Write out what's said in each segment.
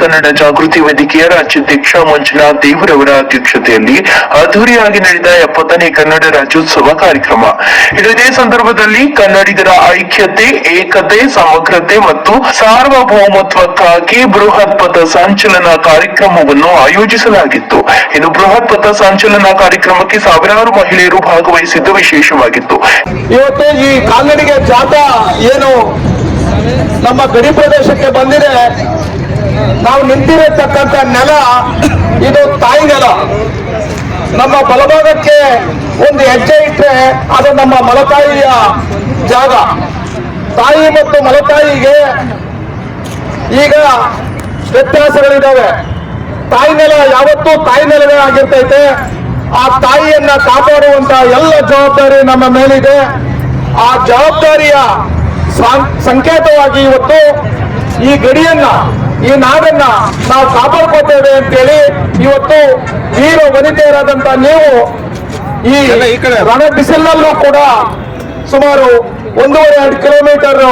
ಕನ್ನಡ ಜಾಗೃತಿ ವೇದಿಕೆಯ ರಾಜ್ಯಾಧ್ಯಕ್ಷ ಮಂಜುನಾಥ್ ದೇವರವರ ಅಧ್ಯಕ್ಷತೆಯಲ್ಲಿ ಅದ್ದೂರಿಯಾಗಿ ನಡೆದ 70ನೇ ಕನ್ನಡ ರಾಜ್ಯೋತ್ಸವ ಕಾರ್ಯಕ್ರಮ. ಇದೇ ಸಂದರ್ಭದಲ್ಲಿ ಕನ್ನಡಿಗರ ಐಕ್ಯತೆ, ಏಕತೆ, ಸಮಗ್ರತೆ ಮತ್ತು ಸಾರ್ವಭೌಮತ್ವಕ್ಕಾಗಿ ಬೃಹತ್ ಪಥ ಸಂಚಲನ ಕಾರ್ಯಕ್ರಮವನ್ನು ಆಯೋಜಿಸಲಾಗಿತ್ತು. ಇನ್ನು ಬೃಹತ್ ಪಥ ಸಂಚಲನ ಕಾರ್ಯಕ್ರಮಕ್ಕೆ ಸಾವಿರಾರು ಮಹಿಳೆಯರು ಭಾಗವಹಿಸಿದ್ದು ವಿಶೇಷವಾಗಿತ್ತು. ಇವತ್ತು ಈ ಕಾಲ್ನಡಿಗೆ ಜಾಥಾ ಏನು ನಮ್ಮ ಗಡಿ ಪ್ರದೇಶಕ್ಕೆ ಬಂದಿದೆ, ನಾವು ನಿಂತಿರತಕ್ಕಂಥ ನೆಲ ಇದು ತಾಯಿ ನೆಲ. ನಮ್ಮ ಬಲಭಾಗಕ್ಕೆ ಒಂದು ಹೆಜ್ಜೆ ಇಟ್ಟರೆ ಅದು ನಮ್ಮ ಮಲತಾಯಿಯ ಜಾಗ. ತಾಯಿ ಮತ್ತು ಮಲತಾಯಿಗೆ ಈಗ ವ್ಯತ್ಯಾಸಗಳಿದ್ದಾವೆ. ತಾಯಿ ನೆಲ ಯಾವತ್ತೂ ತಾಯಿ ನೆಲವೇ ಆಗಿರ್ತೈತೆ. ಆ ತಾಯಿಯನ್ನ ಕಾಪಾಡುವಂತ ಎಲ್ಲ ಜವಾಬ್ದಾರಿ ನಮ್ಮ ಮೇಲಿದೆ. ಆ ಜವಾಬ್ದಾರಿಯ ಸಂಕೇತವಾಗಿ ಇವತ್ತು ಈ ಗಡಿಯನ್ನ, ಈ ನಾಡನ್ನ ನಾವು ಕಾಪಾಡ್ಕೋತೇವೆ ಅಂತೇಳಿ ಇವತ್ತು ವೀರ ವನಿತೆಯರಾದಂತ ನೀವು ಈ ರಣ ಬಿಸಿಲಲ್ಲೂ ಕೂಡ ಸುಮಾರು 1.5 ಕಿಲೋಮೀಟರ್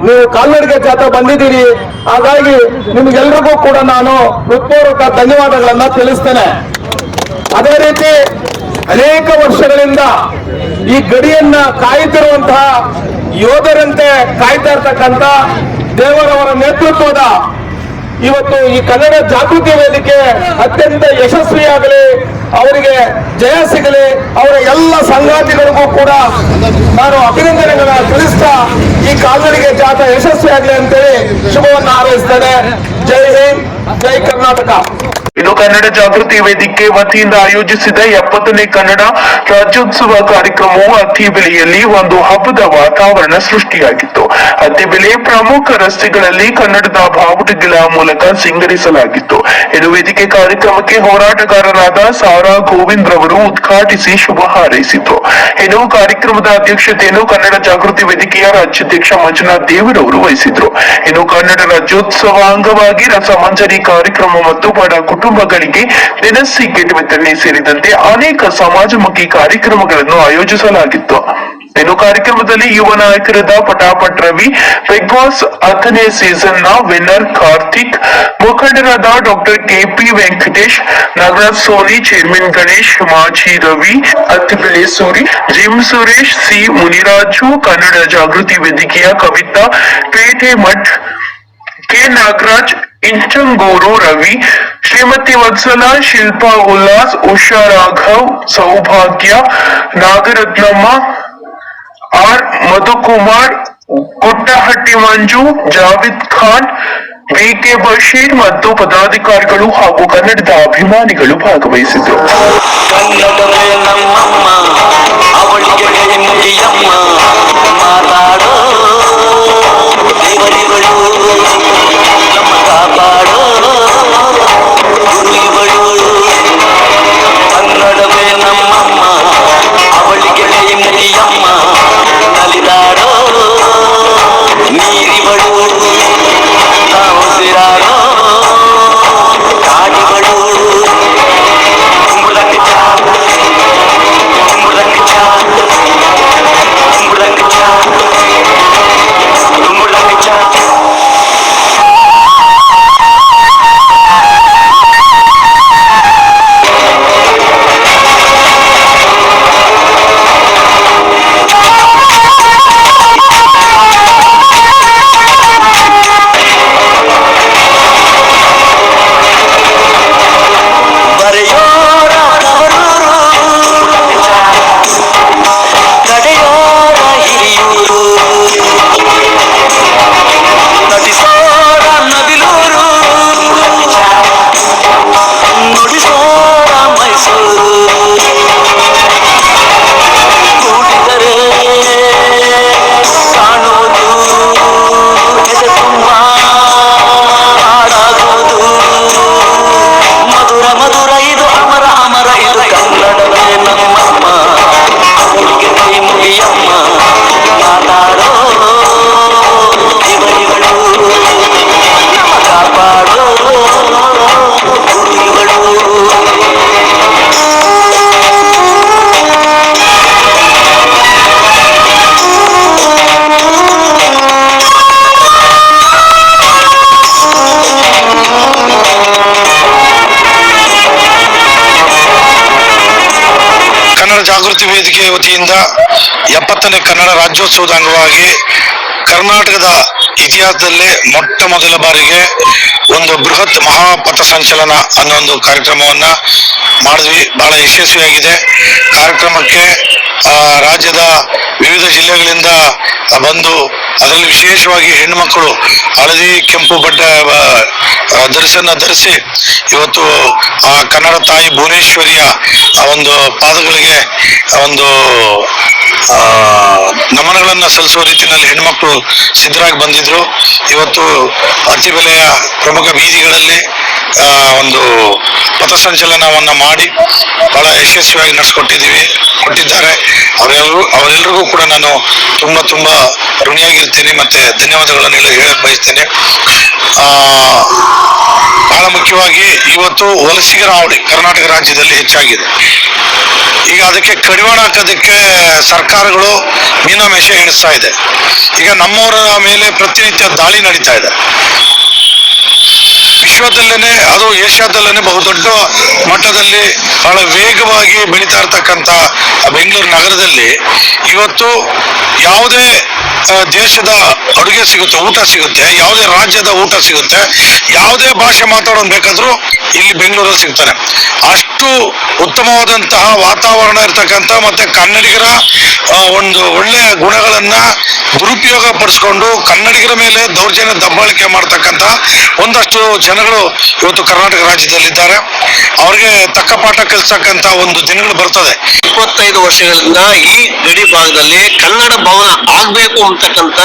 ನೀವು ಕಾಲ್ನಡಿಗೆ ಜಾಥಾ ಬಂದಿದ್ದೀರಿ. ಹಾಗಾಗಿ ನಿಮ್ಗೆಲ್ರಿಗೂ ಕೂಡ ನಾನು ಹೃತ್ಪೂರ್ವಕ ಧನ್ಯವಾದಗಳನ್ನ ತಿಳಿಸ್ತೇನೆ. ಅದೇ ರೀತಿ ಅನೇಕ ವರ್ಷಗಳಿಂದ ಈ ಗಡಿಯನ್ನ ಕಾಯುತ್ತಿರುವಂತಹ ಯೋಧರಂತೆ ಕಾಯ್ತಾ ಇರ್ತಕ್ಕಂಥ ದೇವರವರ ನೇತೃತ್ವದ ಇವತ್ತು ಈ ಕನ್ನಡ ಜಾಗೃತಿ ವೇದಿಕೆ ಅತ್ಯಂತ ಯಶಸ್ವಿಯಾಗಲಿ, ಅವರಿಗೆ ಜಯ ಸಿಗಲಿ, ಅವರ ಎಲ್ಲ ಸಂಗಾತಿಗಳಿಗೂ ಕೂಡ ನಾನು ಅಭಿನಂದನೆಗಳನ್ನ ತಿಳಿಸ್ತಾ ಈ ಕಾಲ್ನಡಿಗೆ ಜಾಥಾ ಯಶಸ್ವಿಯಾಗಲಿ ಅಂತೇಳಿ ಶುಭವನ್ನು ಹಾರೈಸ್ತೇನೆ. ಜೈ ಹಿಂದ್, ಜೈ ಕರ್ನಾಟಕ. ಇನ್ನು ಕನ್ನಡ ಜಾಗೃತಿ ವೇದಿಕೆ ವತಿಯಿಂದ ಆಯೋಜಿಸಿದ 70ನೇ ಕನ್ನಡ ರಾಜ್ಯೋತ್ಸವ ಕಾರ್ಯಕ್ರಮವು ಅತ್ತಿಬೆಲೆಯಲ್ಲಿ ಒಂದು ಹಬ್ಬದ ವಾತಾವರಣ ಸೃಷ್ಟಿಯಾಗಿತ್ತು. ಅತ್ತಿಬೆಲೆ ಪ್ರಮುಖ ರಸ್ತೆಗಳಲ್ಲಿ ಕನ್ನಡದ ಬಾವುಟಗಳ ಮೂಲಕ ಸಿಂಗರಿಸಲಾಗಿತ್ತು. ಇನ್ನು ವೇದಿಕೆ ಕಾರ್ಯಕ್ರಮಕ್ಕೆ ಹೋರಾಟಗಾರರಾದ ಸಾರಾ ಗೋವಿಂದ್ ರವರು ಉದ್ಘಾಟಿಸಿ ಶುಭ ಹಾರೈಸಿದ್ರು. ಇನ್ನು ಕಾರ್ಯಕ್ರಮದ ಅಧ್ಯಕ್ಷತೆಯನ್ನು ಕನ್ನಡ ಜಾಗೃತಿ ವೇದಿಕೆಯ ರಾಜ್ಯಾಧ್ಯಕ್ಷ ಮಂಜುನಾಥ್ ದೇವರವರು ವಹಿಸಿದ್ರು. ಇನ್ನು ಕನ್ನಡ ರಾಜ್ಯೋತ್ಸವ ಅಂಗವಾಗಿ ರಸಮಂಜರಿ ಕಾರ್ಯಕ್ರಮ ಮತ್ತು ಬಡ ಕುಟುಂಬಗಳಿಗೆ ದಿನಸಿ ಕಿಟ್ ವಿತರಣೆ ಸೇರಿದಂತೆ ಅನೇಕ ಸಮಾಜಮುಖಿ ಕಾರ್ಯಕ್ರಮಗಳನ್ನು ಆಯೋಜಿಸಲಾಗಿತ್ತು. ಇನ್ನು ಕಾರ್ಯಕ್ರಮದಲ್ಲಿ ಯುವ ನಾಯಕರಾದ ಪಟಾಪಟ್ ರವಿ, ಬಿಗ್ ಬಾಸ್ 10ನೇ ಸೀಸನ್ ನ ವಿನ್ನರ್ ಕಾರ್ತಿಕ್, ಮುಖಂಡರಾದ doctor KP Venkatesh, Nagaraj Soni, chairman Ganesh, ಮಾಜಿ ರವಿ, ಅತ್ತಿಬೆಲೆ ಸೂರಿ, ಜಿಮ್ ಸುರೇಶ್, ಸಿ ಮುನಿರಾಜು, ಕನ್ನಡ ಜಾಗೃತಿ ವೇದಿಕೆಯ Kavitha, Pete Math, K Nagaraj, Inchanguru Ravi, Shrimati Vatsala, Shilpa Ullas, Usha Raghav, Saubhagya, Nagarathnamma, R Madhukumar, Guddahatti Manju, Javid Khan, BK Basheer ಮತ್ತು ಪದಾಧಿಕಾರಿಗಳು ಹಾಗೂ ಕನ್ನಡದ ಅಭಿಮಾನಿಗಳು ಭಾಗವಹಿಸಿದರು. ಜಾಗೃತಿ ವೇದಿಕೆ ವತಿಯಿಂದ 70ನೇ ಕನ್ನಡ ರಾಜ್ಯೋತ್ಸವದ ಅಂಗವಾಗಿ ಕರ್ನಾಟಕದ ಇತಿಹಾಸದಲ್ಲೇ ಮೊಟ್ಟ ಮೊದಲ ಬಾರಿಗೆ ಒಂದು ಬೃಹತ್ ಮಹಾಪಥ ಸಂಚಲನ ಅನ್ನೋ ಒಂದು ಕಾರ್ಯಕ್ರಮವನ್ನ ಮಾಡಿದ್ವಿ. ಬಹಳ ಯಶಸ್ವಿಯಾಗಿದೆ. ಕಾರ್ಯಕ್ರಮಕ್ಕೆ ರಾಜ್ಯದ ವಿವಿಧ ಜಿಲ್ಲೆಗಳಿಂದ ಬಂದು ಅದರಲ್ಲಿ ವಿಶೇಷವಾಗಿ ಹೆಣ್ಣುಮಕ್ಕಳು ಹಳದಿ ಕೆಂಪು ಬಟ್ಟೆ ಧರಿಸನ್ನ ಧರಿಸಿ ಇವತ್ತು ಆ ಕನ್ನಡ ತಾಯಿ ಭುವನೇಶ್ವರಿಯ ಆ ಒಂದು ಪಾದಗಳಿಗೆ ಒಂದು ನಮನಗಳನ್ನ ಸಲ್ಲಿಸುವ ರೀತಿಯಲ್ಲಿ ಹೆಣ್ಮಕ್ಳು ಸಿದ್ಧರಾಗಿ ಬಂದಿದ್ರು. ಇವತ್ತು ಅತಿ ಬೆಲೆಯ ಪ್ರಮುಖ ಬೀದಿಗಳಲ್ಲಿ ಒಂದು ಪಥಸಂಚಲನವನ್ನ ಮಾಡಿ ಬಹಳ ಯಶಸ್ವಿಯಾಗಿ ಕೊಟ್ಟಿದ್ದಾರೆ. ಅವರೆಲ್ಲರಿಗೂ ಕೂಡ ನಾನು ತುಂಬಾ ಋಣಿಯಾಗಿರ್ತೇನೆ ಮತ್ತೆ ಧನ್ಯವಾದಗಳನ್ನು ಹೇಳಕ್ ಬಯಸ್ತೇನೆ. ಬಹಳ ಮುಖ್ಯವಾಗಿ ಇವತ್ತು ವಲಸಿಗರ ಹಾವಳಿ ಕರ್ನಾಟಕ ರಾಜ್ಯದಲ್ಲಿ ಹೆಚ್ಚಾಗಿದೆ. ಈಗ ಅದಕ್ಕೆ ಕಡಿವಾಣ ಹಾಕೋದಕ್ಕೆ ಸರ್ಕಾರಗಳು ಮೀನಾಮೇಷ ಎಣಿಸ್ತಾ ಇದೆ. ಈಗ ನಮ್ಮವರ ಮೇಲೆ ಪ್ರತಿನಿತ್ಯ ದಾಳಿ ನಡೀತಾ ಇದೆ. ವಿಶ್ವದಲ್ಲೇನೆ, ಅದು ಏಷ್ಯಾದಲ್ಲೇನೆ ಬಹುದೊಡ್ಡ ಮಟ್ಟದಲ್ಲಿ ಬಹಳ ವೇಗವಾಗಿ ಬೆಳೀತಾ ಇರ್ತಕ್ಕಂಥ ಬೆಂಗಳೂರು ನಗರದಲ್ಲಿ ಇವತ್ತು ಯಾವುದೇ ದೇಶದ ಅಡುಗೆ ಸಿಗುತ್ತೆ, ಊಟ ಸಿಗುತ್ತೆ, ಯಾವುದೇ ರಾಜ್ಯದ ಊಟ ಸಿಗುತ್ತೆ, ಯಾವುದೇ ಭಾಷೆ ಮಾತಾಡೋದು ಬೇಕಾದ್ರೂ ಇಲ್ಲಿ ಬೆಂಗಳೂರಲ್ಲಿ ಸಿಗ್ತಾನೆ. ಅಷ್ಟು ಉತ್ತಮವಾದಂತಹ ವಾತಾವರಣ ಇರ್ತಕ್ಕಂಥ ಮತ್ತೆ ಕನ್ನಡಿಗರ ಒಂದು ಒಳ್ಳೆಯ ಗುಣಗಳನ್ನ ದುರುಪಯೋಗ ಪಡಿಸ್ಕೊಂಡು ಕನ್ನಡಿಗರ ಮೇಲೆ ದೌರ್ಜನ್ಯ ದಬ್ಬಾಳಿಕೆ ಮಾಡ್ತಕ್ಕಂಥ ಒಂದಷ್ಟು ಜನಗಳು ಇವತ್ತು ಕರ್ನಾಟಕ ರಾಜ್ಯದಲ್ಲಿದ್ದಾರೆ. ಅವ್ರಿಗೆ ತಕ್ಕ ಪಾಠ ಕಲಿಸ್ತಕ್ಕಂಥ ಒಂದು ದಿನಗಳು ಬರ್ತದೆ. 25 ವರ್ಷಗಳಿಂದ ಈ ಗಡಿ ಭಾಗದಲ್ಲಿ ಕನ್ನಡ ಭವನ ಆಗ್ಬೇಕು ಅಂತಕ್ಕಂಥ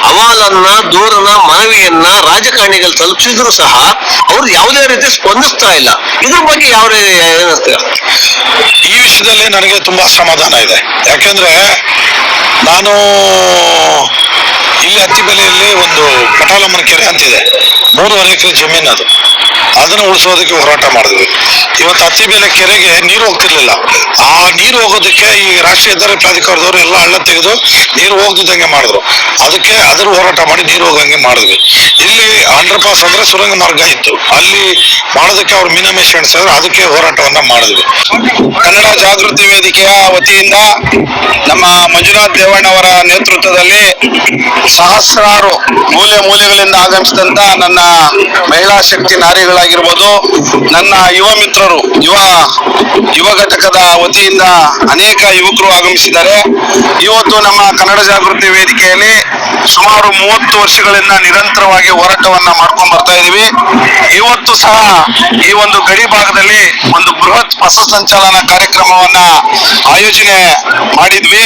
ಅಹವಾಲನ್ನ, ದೂರನ, ಮನವಿಯನ್ನ ರಾಜಕಾರಣಿಗಳು ತಲುಪಿಸಿದ್ರು ಸಹ ಅವ್ರು ಯಾವುದೇ ರೀತಿ ಸ್ಪಂದಿಸ್ತಾ ಇಲ್ಲ. ಇದ್ರ ಬಗ್ಗೆ ಯಾವ ಏನಿಸ್ತೀರ? ಈ ವಿಷಯದಲ್ಲಿ ನನಗೆ ತುಂಬಾ ಅಸಮಾಧಾನ ಇದೆ. ಯಾಕೆಂದ್ರೆ ನಾನು ಇಲ್ಲಿ ಅತ್ತಿಬೆಲೆಯಲ್ಲಿ ಒಂದು ಪಟಾಲಮ್ಮನ ಕೆರೆ ಅಂತಿದೆ, 3.5 ಎಕರೆ ಜಮೀನು ಅದು. ಅದನ್ನು ಉಳಿಸೋದಕ್ಕೆ ಹೋರಾಟ ಮಾಡಿದ್ವಿ. ಇವತ್ತು ಅತ್ತಿಬೆಲೆ ಕೆರೆಗೆ ನೀರು ಹೋಗ್ತಿರ್ಲಿಲ್ಲ. ಆ ನೀರು ಹೋಗೋದಕ್ಕೆ ಈ ರಾಷ್ಟ್ರೀಯ ಹೆದ್ದಾರಿ ಪ್ರಾಧಿಕಾರದವರು ಎಲ್ಲ ಹಳ್ಳ ತೆಗೆದು ನೀರು ಹೋಗ್ದಿದ್ದಂಗೆ ಮಾಡಿದ್ರು. ಅದಕ್ಕೆ ಅದ್ರ ಹೋರಾಟ ಮಾಡಿ ನೀರು ಹೋಗಂಗೆ ಮಾಡಿದ್ವಿ. ಇಲ್ಲಿ ಅಂಡರ್ ಪಾಸ್ ಅಂದ್ರೆ ಸುರಂಗ ಮಾರ್ಗ ಇತ್ತು, ಅಲ್ಲಿ ಮಾಡೋದಕ್ಕೆ ಅವ್ರು ಮೀನಾಮೇಷ ಎಣಿಸಿದ್ರು. ಅದಕ್ಕೆ ಹೋರಾಟವನ್ನ ಮಾಡಿದ್ವಿ. ಕನ್ನಡ ಜಾಗೃತಿ ವೇದಿಕೆಯ ವತಿಯಿಂದ ನಮ್ಮ ಮಂಜುನಾಥ್ ದೇವಣ್ಣವರ ನೇತೃತ್ವದಲ್ಲಿ ಸಹಸ್ರಾರು ಮೂಲೆಗಳಿಂದ ಆಗಮಿಸಿದಂತ ನನ್ನ ಮಹಿಳಾ ಶಕ್ತಿ ನಾರಿಗಳಾಗಿರ್ಬೋದು, ನನ್ನ ಯುವ ಮಿತ್ರರು, ಯುವ ಘಟಕದ ವತಿಯಿಂದ ಅನೇಕ ಯುವಕರು ಆಗಮಿಸಿದ್ದಾರೆ. ಇವತ್ತು ನಮ್ಮ ಕನ್ನಡ ಜಾಗೃತಿ ವೇದಿಕೆಯಲ್ಲಿ ಸುಮಾರು 30 ವರ್ಷಗಳಿಂದ ನಿರಂತರವಾಗಿ ಹೋರಾಟವನ್ನ ಮಾಡ್ಕೊಂಡು ಬರ್ತಾ ಇದೀವಿ. ಇವತ್ತು ಸಹ ಈ ಒಂದು ಗಡಿ ಭಾಗದಲ್ಲಿ ಒಂದು ಬೃಹತ್ ಪಥ ಸಂಚಲನ ಕಾರ್ಯಕ್ರಮವನ್ನ ಆಯೋಜನೆ ಮಾಡಿದ್ವಿ.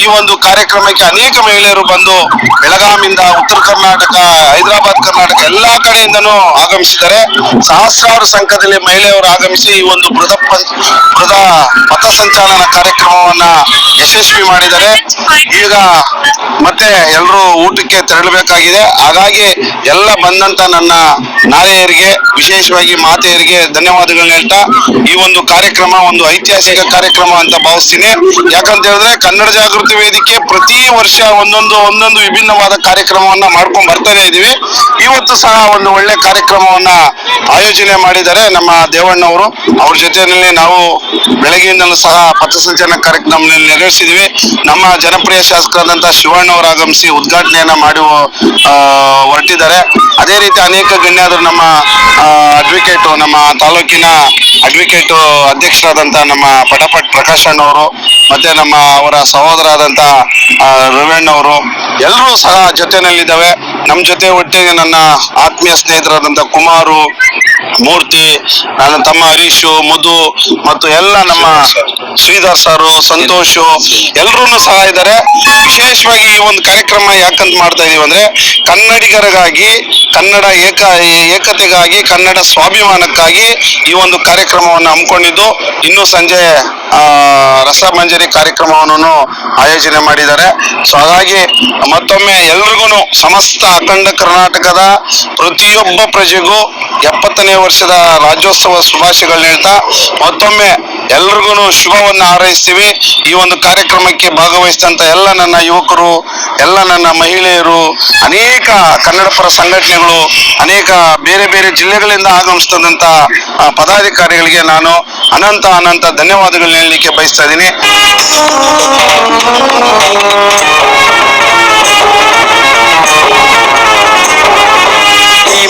ಈ ಒಂದು ಕಾರ್ಯಕ್ರಮಕ್ಕೆ ಅನೇಕ ಮಹಿಳೆಯರು ಬಂದು ಬೆಳಗಾವಿಯಿಂದ, ಉತ್ತರ ಕರ್ನಾಟಕ, ಹೈದರಾಬಾದ್, ಕರ್ನಾಟಕ ಎಲ್ಲಾ ಕಡೆಯಿಂದನೂ ಆಗಮಿಸಿದ್ದಾರೆ. ಸಹಸ್ರಾರು ಸಂಖ್ಯೆಯಲ್ಲಿ ಮಹಿಳೆಯರು ಆಗಮಿಸಿ ಈ ಒಂದು ಬೃಹತ್ ಪಥ ಸಂಚಲನ ಕಾರ್ಯಕ್ರಮವನ್ನ ಯಶಸ್ವಿ ಮಾಡಿದ್ದಾರೆ. ಈಗ ಮತ್ತೆ ಎಲ್ಲರೂ ಊಟಕ್ಕೆ ತೆರಳಬೇಕಾಗಿದೆ. ಹಾಗಾಗಿ ಎಲ್ಲ ಬಂದಂತ ನನ್ನ ನಾರಿಯರಿಗೆ, ವಿಶೇಷವಾಗಿ ಮಾತೆಯರಿಗೆ ಧನ್ಯವಾದಗಳನ್ನ ಹೇಳ್ತಾ ಈ ಒಂದು ಕಾರ್ಯಕ್ರಮ ಒಂದು ಐತಿಹಾಸಿಕ ಕಾರ್ಯಕ್ರಮ ಅಂತ ಭಾವಿಸ್ತೀನಿ. ಯಾಕಂತ ಹೇಳಿದ್ರೆ ಕನ್ನಡ ಜಾಗೃತಿ ವೇದಿಕೆ ಪ್ರತಿ ವರ್ಷ ಒಂದೊಂದು ವಿಭಿನ್ನವಾದ ಕಾರ್ಯಕ್ರಮವನ್ನ ಮಾಡ್ಕೊಂಡು ಬರ್ತಾನೆ ಇದೀವಿ. ಇವತ್ತು ಸಹ ಒಂದು ಒಳ್ಳೆ ಕಾರ್ಯಕ್ರಮವನ್ನ ಆಯೋಜನೆ ಮಾಡಿದ್ದಾರೆ ನಮ್ಮ ದೇವಣ್ಣವರು. ಅವ್ರ ಜೊತೆಯಲ್ಲಿ ನಾವು ಬೆಳಗ್ಗೆಯಿಂದಲೂ ಸಹ ಪಥಸಂಚಲನ ಕಾರ್ಯಕ್ರಮದಲ್ಲಿ ನೆರವೇರಿಸಿದ್ವಿ. ನಮ್ಮ ಜನಪ್ರಿಯ ಶಾಸಕರಾದಂತಹ ಶಿವಣ್ಣವರು ಆಗಮಿಸಿ ಉದ್ಘಾಟನೆಯನ್ನ ಮಾಡಿ ಹೊರಟಿದ್ದಾರೆ. ಅದೇ ರೀತಿ ಅನೇಕ ಗಣ್ಯರು, ನಮ್ಮ ಅಡ್ವೊಕೇಟ್, ನಮ್ಮ ತಾಲೂಕಿನ ಅಡ್ವೊಕೇಟ್ ಅಧ್ಯಕ್ಷರಾದಂತ ನಮ್ಮ ಪಟಪಟ್ ಪ್ರಕಾಶ್ ಅಣ್ಣವರು, ಮತ್ತೆ ಅವರ ಸಹೋದರಾದಂತ ರವಣ್ಣವರು ಎಲ್ಲರೂ ಸಹ ಜೊತೆನಲ್ಲಿದ್ದಾವೆ. ನಮ್ಮ ಜೊತೆ ಒಟ್ಟಿಗೆ ನನ್ನ ಆತ್ಮೀಯ ಸ್ನೇಹಿತರಾದಂತ ಕುಮಾರು, ಮೂರ್ತಿ, ನನ್ನ ತಮ್ಮ ಹರೀಶು, ಮಧು ಮತ್ತು ಎಲ್ಲ ನಮ್ಮ ಶ್ರೀಧರ್ ಸಾರು, ಸಂತೋಷ್ ಎಲ್ಲರೂ ಸಹ ಇದ್ದಾರೆ. ವಿಶೇಷವಾಗಿ ಈ ಒಂದು ಕಾರ್ಯಕ್ರಮ ಯಾಕಂತ ಮಾಡ್ತಾ ಇದೀವಿ ಅಂದ್ರೆ ಕನ್ನಡಿಗರಿಗಾಗಿ, ಕನ್ನಡ ಏಕತೆಗಾಗಿ, ಕನ್ನಡ ಸ್ವಾಭಿಮಾನಕ್ಕಾಗಿ ಈ ಒಂದು ಕಾರ್ಯಕ್ರಮವನ್ನು ಹಮ್ಮಿಕೊಂಡಿದ್ದು. ಇನ್ನು ಸಂಜೆ ರಸಮಂಜರಿ ಕಾರ್ಯಕ್ರಮವನ್ನು ಆಯೋಜನೆ ಮಾಡಿದ್ದಾರೆ. ಸೊ ಹಾಗಾಗಿ ಮತ್ತೊಮ್ಮೆ ಎಲ್ರಿಗೂ ಸಮಸ್ತ ಅಖಂಡ ಕರ್ನಾಟಕದ ಪ್ರತಿಯೊಬ್ಬ ಪ್ರಜೆಗೂ 70ನೇ ವರ್ಷದ ರಾಜ್ಯೋತ್ಸವ ಶುಭಾಶಯಗಳನ್ನ ಹೇಳ್ತಾ ಮತ್ತೊಮ್ಮೆ ಎಲ್ರಿಗೂ ಶುಭವನ್ನು ಹಾರೈಸ್ತೀವಿ. ಈ ಒಂದು ಕಾರ್ಯಕ್ರಮಕ್ಕೆ ಭಾಗವಹಿಸಿದಂತ ಎಲ್ಲ ನನ್ನ ಯುವಕರು, ಎಲ್ಲ ನನ್ನ ಮಹಿಳೆಯರು, ಅನೇಕ ಕನ್ನಡ ಪರ ಸಂಘಟನೆಗಳು, ಅನೇಕ ಬೇರೆ ಬೇರೆ ಜಿಲ್ಲೆಗಳಿಂದ ಆಗಮಿಸಿದಂತ ಪದಾಧಿಕಾರಿಗಳಿಗೆ ನಾನು ಅನಂತ ಅನಂತ ಧನ್ಯವಾದಗಳನ್ನ ಹೇಳಲಿಕ್ಕೆ ಬಯಸ್ತಾ ಇದ್ದೀನಿ. ಈ